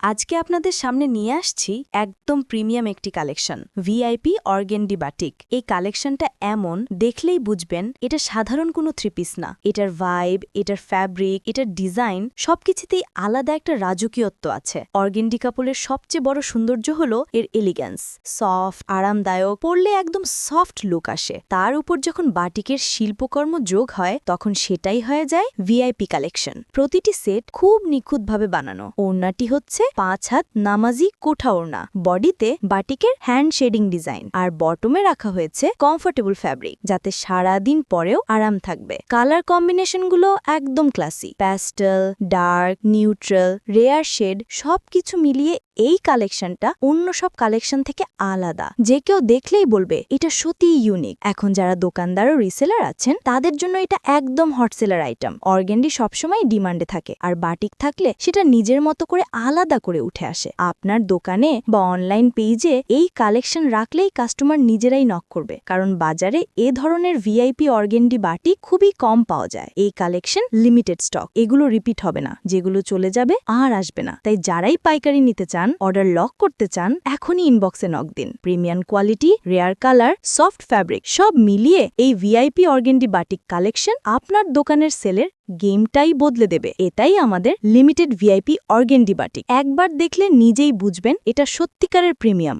আজকে আপনাদের সামনে নিয়ে আসছি একদম প্রিমিয়াম একটি কালেকশন ভিআইপি অর্গেন্ডি বাটিক। এই কালেকশনটা এমন দেখলেই বুঝবেন এটা সাধারণ কোনো থ্রি পিস না। এটার ভাইব, এটার ফ্যাব্রিক, এটার ডিজাইন সবকিছুতেই আলাদা একটা রাজকীয়ত্ব আছে। অর্গেন্ডি কাপড়ের সবচেয়ে বড় সৌন্দর্য হলো এর এলিগ্যান্স, সফট, আরামদায়ক, পরলে একদম সফট লুক আসে। তার উপর যখন বাটিকের শিল্পকর্ম যোগ হয় তখন সেটাই হয়ে যায় ভিআইপি কালেকশন। প্রতিটি সেট খুব নিখুঁতভাবে বানানো। ওড়নাটি হচ্ছে 5 হাত নামাজি কোঠা ওড়না, বডিতে বাটিকের হ্যান্ড শেডিং ডিজাইন, আর বটমে রাখা হয়েছে কমফোর্টেবল ফ্যাব্রিক যাতে সারাদিন পরেও আরাম থাকবে। কালার কম্বিনেশনগুলো একদম classy, pastel, dark, neutral, rare shade সবকিছু মিলিয়ে এই কালেকশনটা অন্য সব কালেকশন থেকে আলাদা। যে কেউ দেখলেই বলবে এটা সত্যিই ইউনিক। এখন যারা দোকানদার ও রিসেলার আছেন তাদের জন্য এটা একদম হটসেলার আইটেম। অর্গেন্ডি সবসময় ডিমান্ডে থাকে, আর বাটিক থাকলে সেটা নিজের মতো করে আলাদা করে উঠে আসে। আপনার দোকানে বা অনলাইন পেজে এই কালেকশন রাখলেই কাস্টমার নিজেরাই নক করবে, কারণ বাজারে এ ধরনের ভিআইপি অর্গেন্ডি বাটিক খুবই কম পাওয়া যায়। এই কালেকশন লিমিটেড স্টক, এগুলো রিপিট হবে না, যেগুলো চলে যাবে আর আসবে না। তাই যারাই পাইকারি নিতে চান, অর্ডার লক করতে চান, এখনই ইনবক্সে নক দিন। Premium quality, rare colour, soft fabric সব মিলিয়ে এই ভিআইপি অর্গেন্ডি বাটিক কালেকশন আপনার দোকানের সেলের গেমটাই বদলে দেবে। এটাই আমাদের লিমিটেড ভিআইপি অর্গেন্ডি বাটিক। একবার দেখলে নিজেই বুঝবেন এটা সত্যিকারের প্রিমিয়াম।